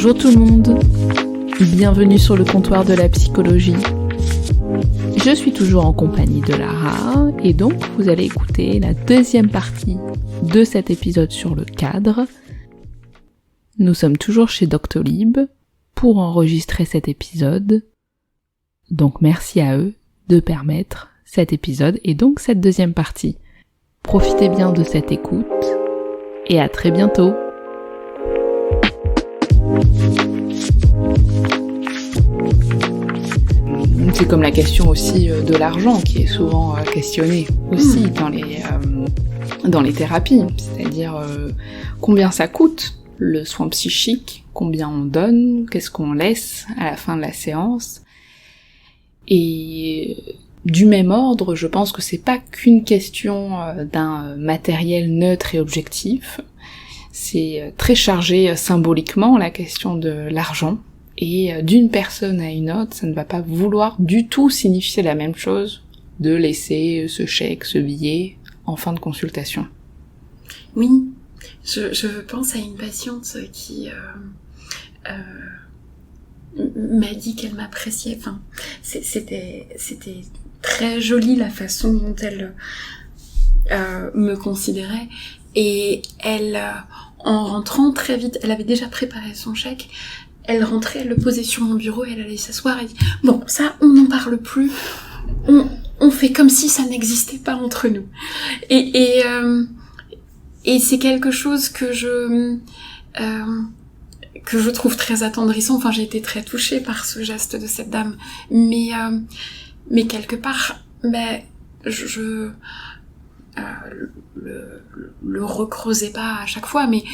Bonjour tout le monde, bienvenue sur le comptoir de la psychologie. Je suis toujours en compagnie de Lara et donc vous allez écouter la deuxième partie de cet épisode sur le cadre. Nous sommes toujours chez Doctolib pour enregistrer cet épisode, donc merci à eux de permettre cet épisode et donc cette deuxième partie. Profitez bien de cette écoute et à très bientôt. C'est comme la question aussi de l'argent qui est souvent questionnée aussi dans les thérapies, c'est-à-dire combien ça coûte le soin psychique, combien on donne, qu'est-ce qu'on laisse à la fin de la séance. Et du même ordre, je pense que c'est pas qu'une question d'un matériel neutre et objectif, c'est très chargé symboliquement la question de l'argent. Et d'une personne à une autre, ça ne va pas vouloir du tout signifier la même chose de laisser ce chèque, ce billet en fin de consultation. Oui, je pense à une patiente qui m'a dit qu'elle m'appréciait. Enfin, c'était très joli la façon dont elle me considérait. Et elle, en rentrant très vite, elle avait déjà préparé son chèque. Elle rentrait, elle le posait sur mon bureau et elle allait s'asseoir et dit « Bon, ça, on n'en parle plus. On fait comme si ça n'existait pas entre nous. » Et c'est quelque chose que je trouve très attendrissant. Enfin, j'ai été très touchée par ce geste de cette dame. Mais quelque part, je le recreusais pas à chaque fois, mais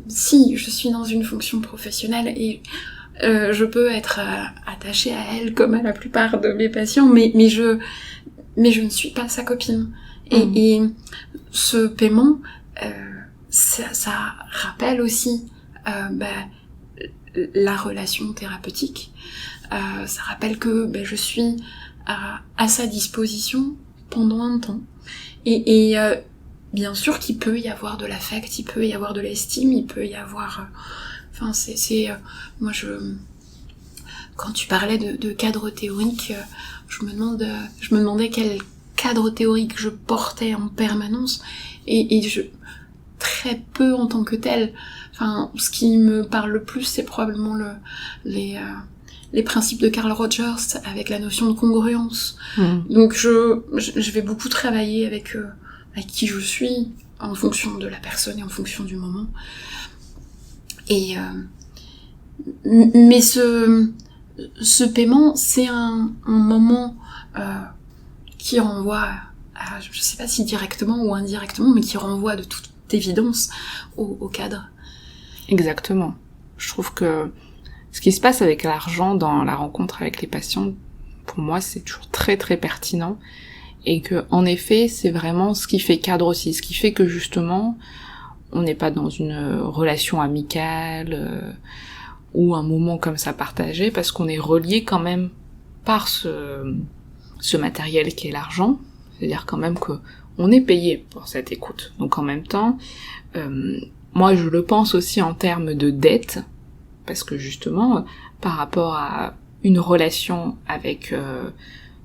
si je suis dans une fonction professionnelle et je peux être attachée à elle comme à la plupart de mes patients, mais je ne suis pas sa copine. Et ce paiement, ça rappelle aussi la relation thérapeutique. Ça rappelle que je suis à sa disposition pendant un temps. Et bien sûr qu'il peut y avoir de l'affect, il peut y avoir de l'estime, il peut y avoir... moi, quand tu parlais de cadre théorique, je me demandais quel cadre théorique je portais en permanence, et très peu en tant que tel. Enfin, ce qui me parle le plus, c'est probablement les principes de Carl Rogers avec la notion de congruence. Donc je vais beaucoup travailler avec qui je suis en fonction de la personne et en fonction du moment. Et mais ce paiement, c'est un moment qui renvoie à, je sais pas si directement ou indirectement, mais qui renvoie de toute évidence au cadre. Exactement. Je trouve que ce qui se passe avec l'argent dans la rencontre avec les patients, pour moi, c'est toujours très très pertinent. Et que, en effet, c'est vraiment ce qui fait cadre aussi. Ce qui fait que, justement, on n'est pas dans une relation amicale ou un moment comme ça partagé, parce qu'on est relié quand même par ce matériel qui est l'argent. C'est-à-dire quand même que on est payé pour cette écoute. Donc en même temps, moi je le pense aussi en termes de dette, parce que justement, par rapport à une relation avec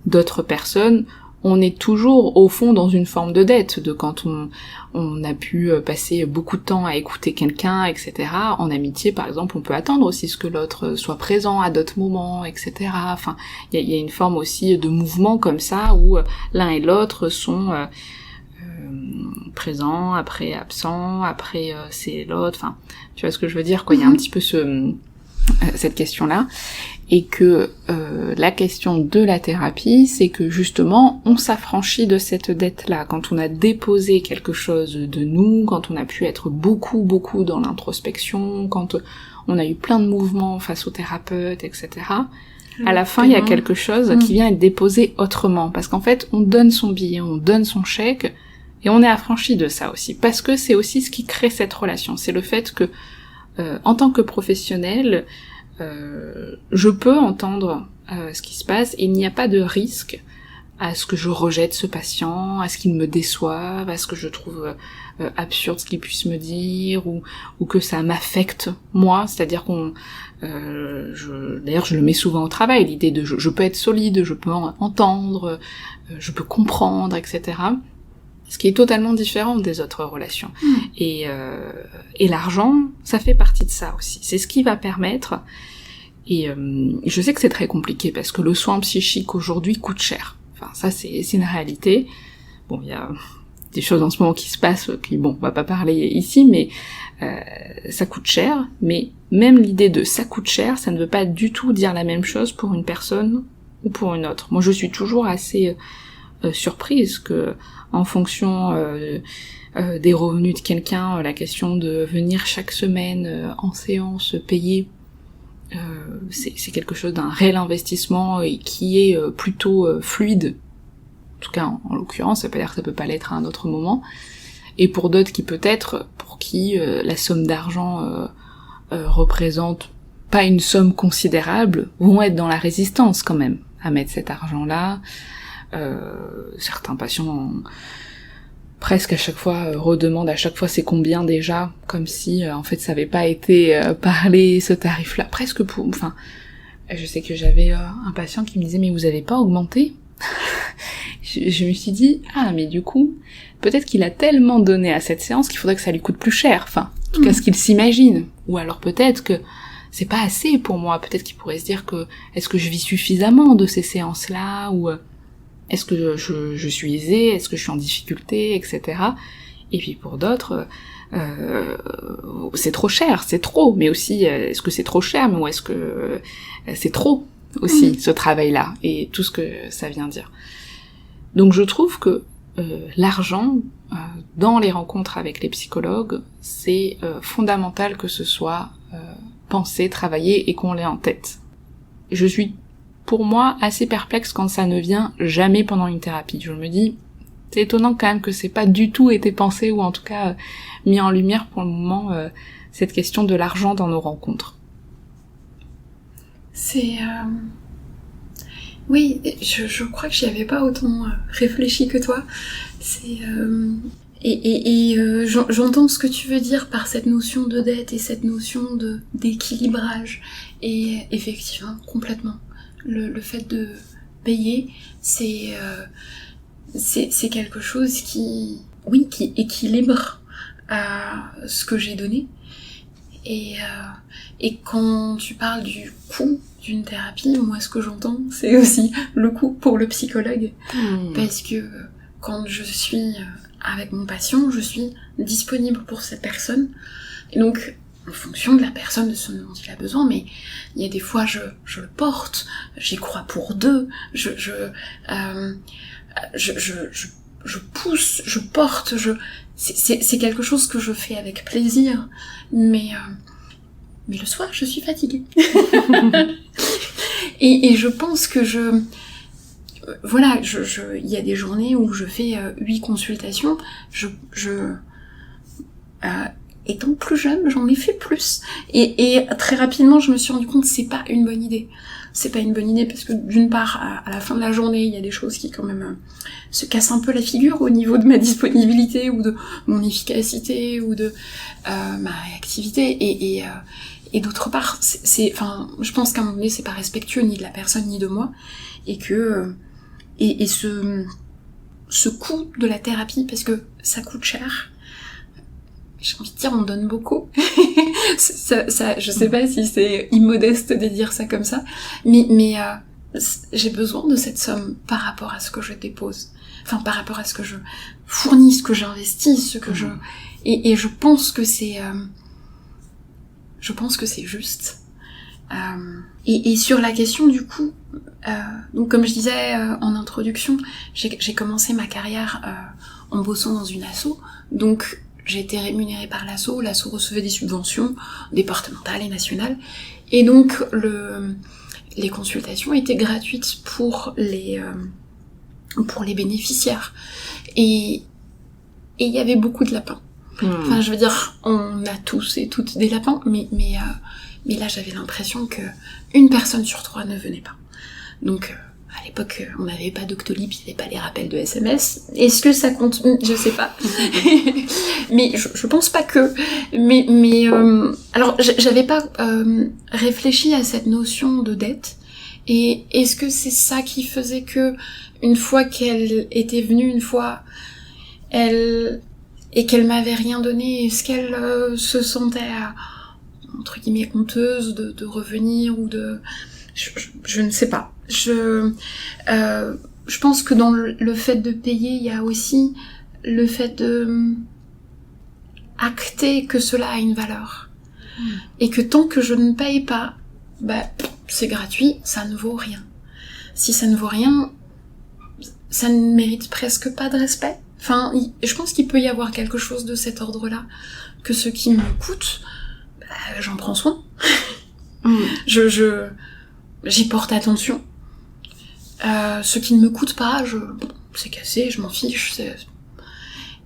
d'autres personnes, on est toujours au fond dans une forme de dette, de quand on a pu passer beaucoup de temps à écouter quelqu'un, etc. En amitié, par exemple, on peut attendre aussi ce que l'autre soit présent à d'autres moments, etc. Enfin, il y a une forme aussi de mouvement comme ça, où l'un et l'autre sont présents, après absents, après c'est l'autre, enfin, tu vois ce que je veux dire, quoi. Il y a un petit peu cette question-là. Et que la question de la thérapie, c'est que justement, on s'affranchit de cette dette-là. Quand on a déposé quelque chose de nous, quand on a pu être beaucoup dans l'introspection, quand on a eu plein de mouvements face au thérapeute, etc., à la fin, il y a quelque chose qui vient être déposé autrement. Parce qu'en fait, on donne son billet, on donne son chèque, et on est affranchi de ça aussi. Parce que c'est aussi ce qui crée cette relation. C'est le fait que, en tant que professionnel, je peux entendre ce qui se passe, et il n'y a pas de risque à ce que je rejette ce patient, à ce qu'il me déçoive, à ce que je trouve absurde ce qu'il puisse me dire, ou que ça m'affecte moi, c'est-à-dire d'ailleurs je le mets souvent au travail, l'idée de je peux être solide, je peux entendre, je peux comprendre, etc. Ce qui est totalement différent des autres relations. Et l'argent, ça fait partie de ça aussi. C'est ce qui va permettre. Et je sais que c'est très compliqué parce que le soin psychique aujourd'hui coûte cher. Enfin, ça c'est une réalité. Bon, il y a des choses en ce moment qui se passent, qui, bon, on va pas parler ici, mais ça coûte cher. Mais même l'idée de ça coûte cher, ça ne veut pas du tout dire la même chose pour une personne ou pour une autre. Moi, je suis toujours assez surprise que, en fonction des revenus de quelqu'un, la question de venir chaque semaine en séance payée, c'est quelque chose d'un réel investissement et qui est plutôt fluide. En tout cas, en l'occurrence, ça peut dire que ça peut pas l'être à un autre moment. Et pour d'autres pour qui la somme d'argent représente pas une somme considérable, vont être dans la résistance quand même à mettre cet argent-là. Certains patients presque à chaque fois redemandent à chaque fois c'est combien déjà, comme si en fait ça avait pas été parlé ce tarif-là, presque pour... Enfin, je sais que j'avais un patient qui me disait mais vous avez pas augmenté? Je me suis dit mais du coup peut-être qu'il a tellement donné à cette séance qu'il faudrait que ça lui coûte plus cher, enfin en tout cas ce qu'il s'imagine, ou alors peut-être que c'est pas assez pour moi, peut-être qu'il pourrait se dire que est-ce que je vis suffisamment de ces séances-là, ou est-ce que je suis aisée, est-ce que je suis en difficulté, etc. Et puis pour d'autres, c'est trop cher, c'est trop, mais aussi est-ce que c'est trop cher, mais ou est-ce que c'est trop aussi ce travail-là, et tout ce que ça vient dire. Donc je trouve que l'argent, dans les rencontres avec les psychologues, c'est fondamental que ce soit pensé, travaillé, et qu'on l'ait en tête. Je suis, pour moi, assez perplexe quand ça ne vient jamais pendant une thérapie. Je me dis, c'est étonnant quand même que c'est pas du tout été pensé, ou en tout cas mis en lumière pour le moment, cette question de l'argent dans nos rencontres. C'est... Oui, je crois que j'y avais pas autant réfléchi que toi. C'est... J'entends ce que tu veux dire par cette notion de dette et cette notion d'équilibrage. Et effectivement, complètement. Le fait de payer, c'est quelque chose qui équilibre ce que j'ai donné. Et quand tu parles du coût d'une thérapie, moi ce que j'entends, c'est aussi le coût pour le psychologue. Parce que quand je suis avec mon patient, je suis disponible pour cette personne. Et donc, en fonction de la personne, de ce dont il a besoin, mais il y a des fois, je le porte, j'y crois pour deux, je pousse, je porte, c'est quelque chose que je fais avec plaisir, mais le soir, je suis fatiguée. et je pense que voilà, il y a des journées où je fais 8 consultations, étant plus jeune, j'en ai fait plus. Et très rapidement, je me suis rendu compte que c'est pas une bonne idée. C'est pas une bonne idée parce que d'une part, à la fin de la journée, il y a des choses qui quand même se cassent un peu la figure au niveau de ma disponibilité ou de mon efficacité ou de ma réactivité. Et d'autre part, enfin, je pense qu'à un moment donné, c'est pas respectueux ni de la personne ni de moi, et que ce coût de la thérapie, parce que ça coûte cher. J'ai envie de dire, on donne beaucoup. ça, je sais pas si c'est immodeste de dire ça comme ça, mais j'ai besoin de cette somme par rapport à ce que je dépose. Enfin, par rapport à ce que je fournis, ce que j'investis, ce que je... Et je pense que c'est... juste. Et sur la question du coup, donc comme je disais en introduction, j'ai commencé ma carrière en bossant dans une asso, donc j'ai été rémunérée par l'asso recevait des subventions départementales et nationales, et donc les consultations étaient gratuites pour les bénéficiaires, et il y avait beaucoup de lapins. Enfin, je veux dire, on a tous et toutes des lapins, mais là j'avais l'impression que une personne sur 3 ne venait pas. Donc, allez, l'époque, on n'avait pas Doctolib, il n'y avait pas les rappels de SMS. Est-ce que ça compte? Je sais pas. Mais je pense pas que. Mais alors, j'avais pas réfléchi à cette notion de dette. Et est-ce que c'est ça qui faisait que, une fois qu'elle était venue, et qu'elle m'avait rien donné, est-ce qu'elle se sentait, entre guillemets, honteuse de revenir ou de... Je ne sais pas. Je pense que dans le fait de payer, il y a aussi le fait de acter que cela a une valeur. Et que tant que je ne paye pas, c'est gratuit, ça ne vaut rien. Si ça ne vaut rien, ça ne mérite presque pas de respect. Enfin, je pense qu'il peut y avoir quelque chose de cet ordre-là, que ce qui me coûte, j'en prends soin. J'y porte attention. Ce qui ne me coûte pas, c'est cassé, je m'en fiche.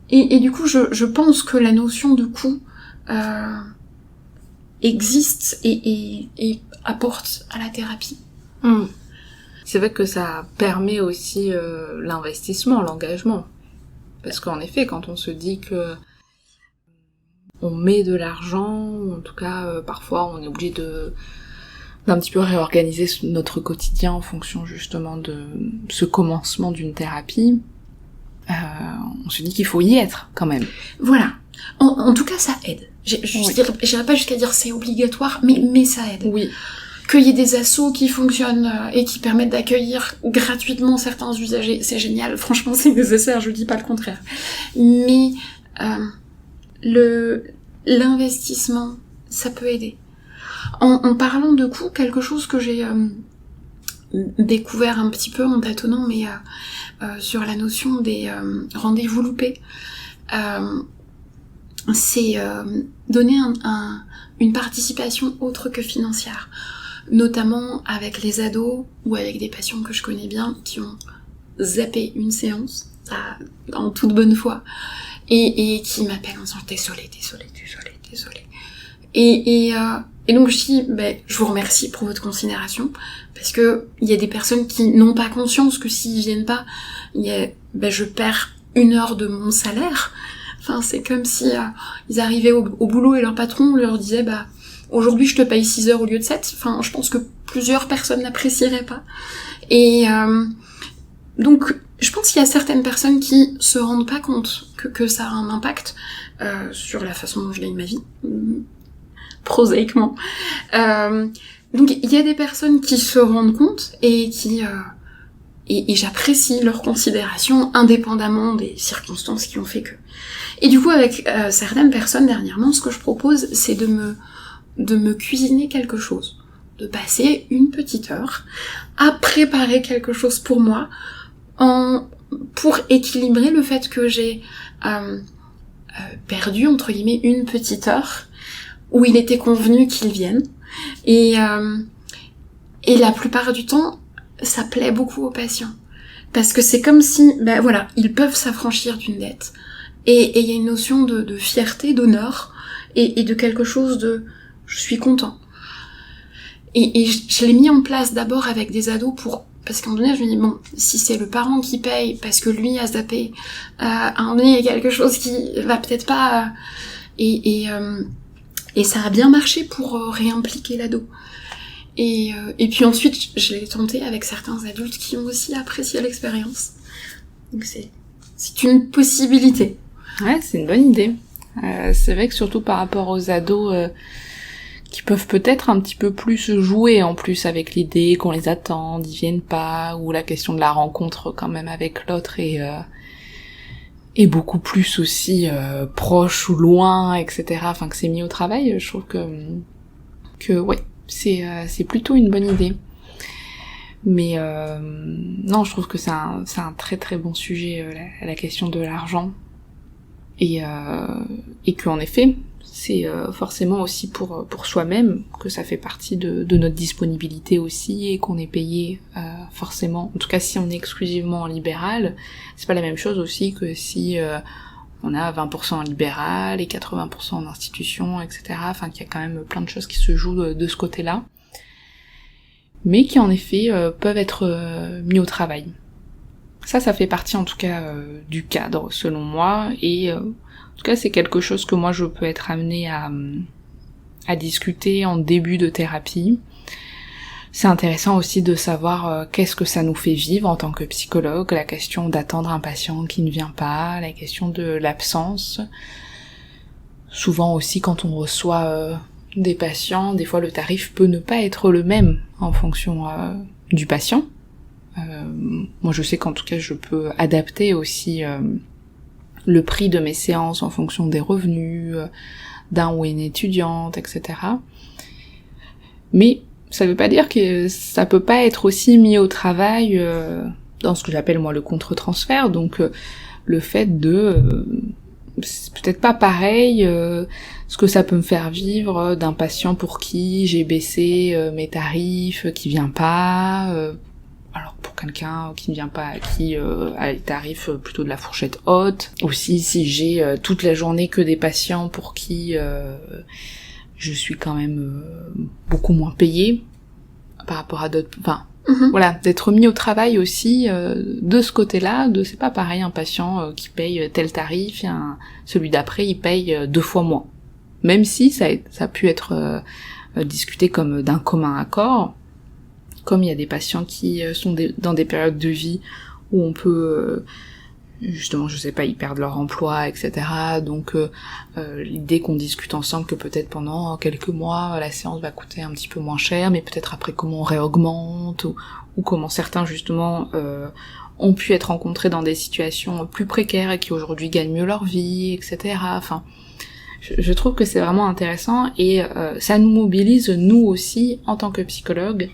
Et du coup, je pense que la notion de coût existe et apporte à la thérapie. C'est vrai que ça permet aussi l'investissement, l'engagement. Parce qu'en effet, quand on se dit que on met de l'argent, en tout cas, parfois on est obligé d'un petit peu réorganiser notre quotidien en fonction justement de ce commencement d'une thérapie, on se dit qu'il faut y être quand même. Voilà. En tout cas, ça aide. J'irais pas jusqu'à dire c'est obligatoire, mais ça aide. Oui. Qu'il y ait des assos qui fonctionnent et qui permettent d'accueillir gratuitement certains usagers, c'est génial. Franchement, c'est nécessaire, je dis pas le contraire. Mais l'investissement, ça peut aider. En parlant de coûts, quelque chose que j'ai découvert un petit peu en tâtonnant, mais sur la notion des rendez-vous loupés, c'est donner une participation autre que financière, notamment avec les ados ou avec des patients que je connais bien qui ont zappé une séance en toute bonne foi et qui m'appellent en disant désolée. Et donc je dis, je vous remercie pour votre considération, parce que il y a des personnes qui n'ont pas conscience que s'ils viennent pas, je perds 1 heure de mon salaire. Enfin, c'est comme si ils arrivaient au boulot et leur patron leur disait, aujourd'hui je te paye 6 heures au lieu de 7. Enfin, je pense que plusieurs personnes n'apprécieraient pas. Et donc, je pense qu'il y a certaines personnes qui se rendent pas compte que ça a un impact sur la façon dont je gagne ma vie. Prosaïquement. Donc il y a des personnes qui se rendent compte et qui et j'apprécie leur considération indépendamment des circonstances qui ont fait que. Et du coup avec certaines personnes dernièrement, ce que je propose, c'est de me cuisiner quelque chose, de passer une petite heure à préparer quelque chose pour moi, pour équilibrer le fait que j'ai perdu entre guillemets une petite heure où il était convenu qu'ils viennent. Et la plupart du temps, ça plaît beaucoup aux patients. Parce que c'est comme si, ils peuvent s'affranchir d'une dette. Et il y a une notion de fierté, d'honneur, et de quelque chose de « je suis content ». Et je l'ai mis en place d'abord avec des ados parce qu'à un moment donné, je me dis, si c'est le parent qui paye parce que lui a zappé, à un moment donné, il y a quelque chose qui va peut-être pas... Et ça a bien marché pour réimpliquer l'ado. Et puis ensuite, je l'ai tenté avec certains adultes qui ont aussi apprécié l'expérience. Donc c'est une possibilité. Ouais, c'est une bonne idée. C'est vrai que surtout par rapport aux ados qui peuvent peut-être un petit peu plus jouer en plus avec l'idée qu'on les attend, ils viennent pas, ou la question de la rencontre quand même avec l'autre et beaucoup plus aussi proche ou loin, etc. Enfin, que c'est mis au travail, je trouve que ouais, c'est plutôt une bonne idée. Mais non, je trouve que c'est un très très bon sujet, la question de l'argent. Et qu'en effet, c'est forcément aussi pour soi-même que ça fait partie de notre disponibilité aussi, et qu'on est payé forcément, en tout cas si on est exclusivement en libéral, c'est pas la même chose aussi que si on a 20% en libéral et 80% en institution, etc. Enfin, qu'il y a quand même plein de choses qui se jouent de ce côté-là. mais qui en effet peuvent être mis au travail. Ça fait partie en tout cas du cadre selon moi, et en tout cas c'est quelque chose que moi je peux être amenée à discuter en début de thérapie. C'est intéressant aussi de savoir qu'est-ce que ça nous fait vivre en tant que psychologue, la question d'attendre un patient qui ne vient pas, la question de l'absence. Souvent aussi quand on reçoit des patients, des fois le tarif peut ne pas être le même en fonction du patient. Moi je sais qu'en tout cas je peux adapter aussi le prix de mes séances en fonction des revenus d'un ou une étudiante, etc. Mais ça veut pas dire que ça peut pas être aussi mis au travail dans ce que j'appelle moi le contre-transfert, donc le fait de c'est peut-être pas pareil ce que ça peut me faire vivre d'un patient pour qui j'ai baissé mes tarifs, qui vient pas, alors pour quelqu'un qui ne vient pas, qui a les tarifs plutôt de la fourchette haute. Aussi si j'ai toute la journée que des patients pour qui je suis quand même beaucoup moins payée par rapport à d'autres... Enfin, voilà, d'être mis au travail aussi de ce côté-là, c'est pas pareil un patient qui paye tel tarif, et celui d'après il paye 2 fois moins. Même si ça a pu être discuté comme d'un commun accord, comme il y a des patients qui sont dans des périodes de vie où on peut... justement, je sais pas, ils perdent leur emploi, etc. Donc l'idée qu'on discute ensemble que peut-être pendant quelques mois, la séance va coûter un petit peu moins cher, mais peut-être après comment on réaugmente, ou comment certains justement ont pu être rencontrés dans des situations plus précaires et qui aujourd'hui gagnent mieux leur vie, etc. Enfin, je trouve que c'est vraiment intéressant, et ça nous mobilise nous aussi en tant que psychologues,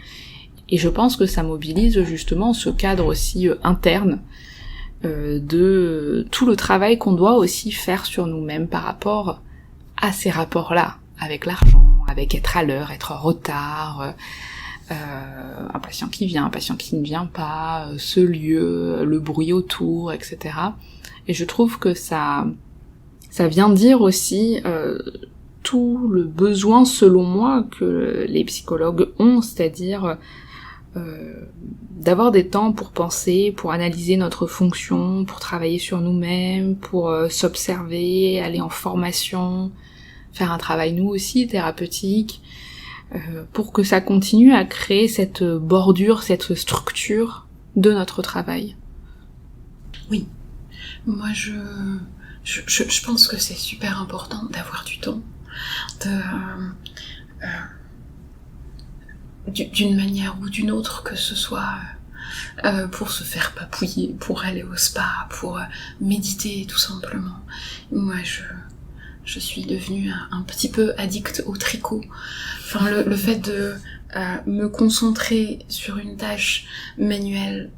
et je pense que ça mobilise justement ce cadre aussi interne de tout le travail qu'on doit aussi faire sur nous-mêmes par rapport à ces rapports-là, avec l'argent, avec être à l'heure, être en retard, un patient qui vient, un patient qui ne vient pas, ce lieu, le bruit autour, etc. Et je trouve que ça vient dire aussi tout le besoin, selon moi, que les psychologues ont, c'est-à-dire d'avoir des temps pour penser, pour analyser notre fonction, pour travailler sur nous-mêmes, pour s'observer, aller en formation, faire un travail nous aussi thérapeutique, pour que ça continue à créer cette bordure, cette structure de notre travail. Oui, moi je pense que c'est super important d'avoir du temps, d'une manière ou d'une autre, que ce soit pour se faire papouiller, pour aller au spa, pour méditer tout simplement. Moi je suis devenue un petit peu addict au tricot. Enfin le fait de me concentrer sur une tâche manuelle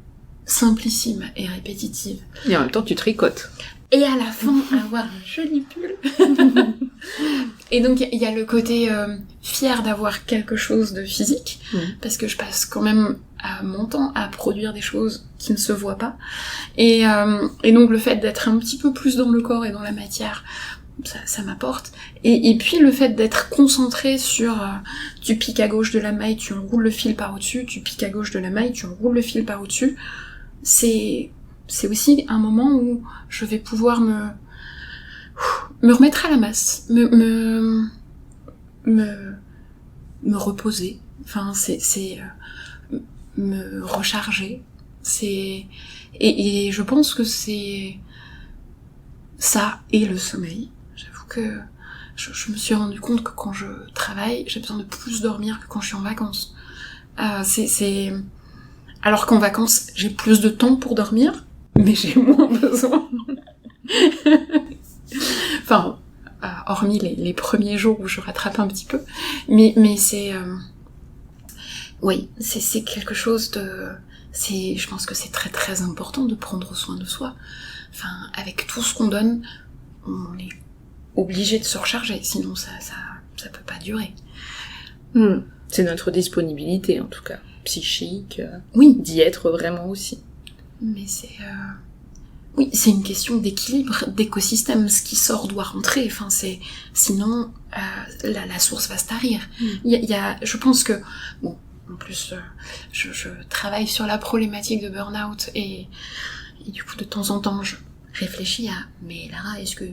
simplissime et répétitive. Et en même temps tu tricotes. Et à la fin, avoir un joli pull. Et donc, il y a le côté fier d'avoir quelque chose de physique, parce que je passe quand même mon temps à produire des choses qui ne se voient pas. Et donc, le fait d'être un petit peu plus dans le corps et dans la matière, ça m'apporte. Et puis, le fait d'être concentré sur... tu piques à gauche de la maille, tu enroules le fil par au-dessus, tu piques à gauche de la maille, tu enroules le fil par au-dessus, c'est aussi un moment où je vais pouvoir me remettre à la masse, me reposer, enfin c'est me recharger, et je pense que c'est ça et le sommeil. J'avoue que je me suis rendu compte que quand je travaille, j'ai besoin de plus dormir que quand je suis en vacances. Alors qu'en vacances, j'ai plus de temps pour dormir, mais j'ai moins besoin. Enfin, hormis les premiers jours où je rattrape un petit peu. Mais c'est... oui, c'est quelque chose de... Je pense que c'est très très important de prendre soin de soi. Enfin, avec tout ce qu'on donne, on est obligé de se recharger, sinon ça peut pas durer. C'est notre disponibilité en tout cas. Psychique, oui, d'y être vraiment aussi. Mais oui, c'est une question d'équilibre, d'écosystème. Ce qui sort doit rentrer. Enfin, sinon la source va se tarir. Je pense que En plus, je travaille sur la problématique de burn-out et du coup, de temps en temps, je réfléchis à mais Lara, est-ce que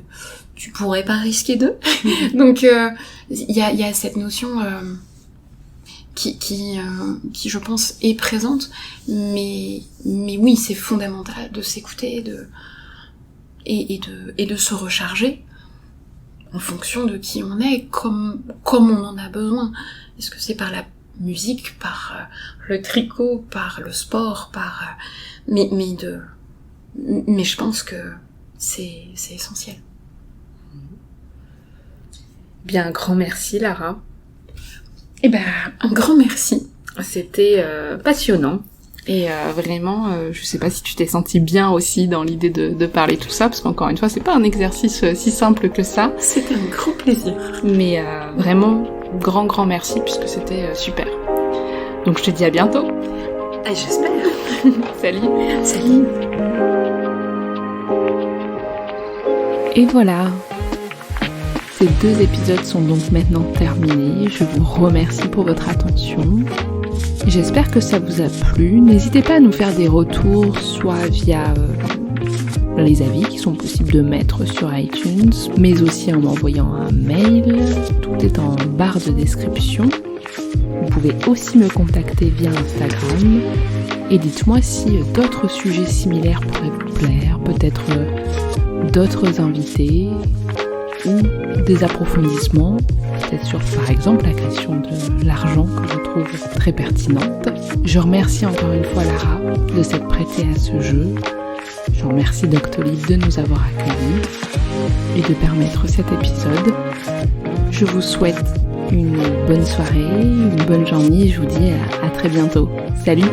tu pourrais pas risquer de Donc, il y a cette notion qui je pense est présente, mais oui, c'est fondamental de s'écouter et de se recharger en fonction de qui on est, comme on en a besoin. Est-ce que c'est par la musique, par le tricot, par le sport, mais je pense que c'est essentiel. Bien, un grand merci Lara. Eh ben, un grand merci. C'était passionnant. Et vraiment, je sais pas si tu t'es sentie bien aussi dans l'idée de parler tout ça, parce qu'encore une fois, c'est pas un exercice si simple que ça. C'était un grand plaisir. Mais vraiment, grand merci, puisque c'était super. Donc je te dis à bientôt. Et j'espère. Salut. Salut. Et voilà. Ces 2 épisodes sont donc maintenant terminés. Je vous remercie pour votre attention. J'espère que ça vous a plu. N'hésitez pas à nous faire des retours, soit via les avis qui sont possibles de mettre sur iTunes, mais aussi en m'envoyant un mail. Tout est en barre de description. Vous pouvez aussi me contacter via Instagram. Et dites-moi si d'autres sujets similaires pourraient vous plaire, peut-être d'autres invités ou des approfondissements, peut-être sur par exemple la question de l'argent que je trouve très pertinente. Je remercie encore une fois Lara de s'être prêtée à ce jeu. Je remercie Doctolib de nous avoir accueillis et de permettre cet épisode. Je vous souhaite une bonne soirée, une bonne journée et je vous dis à très bientôt. Salut!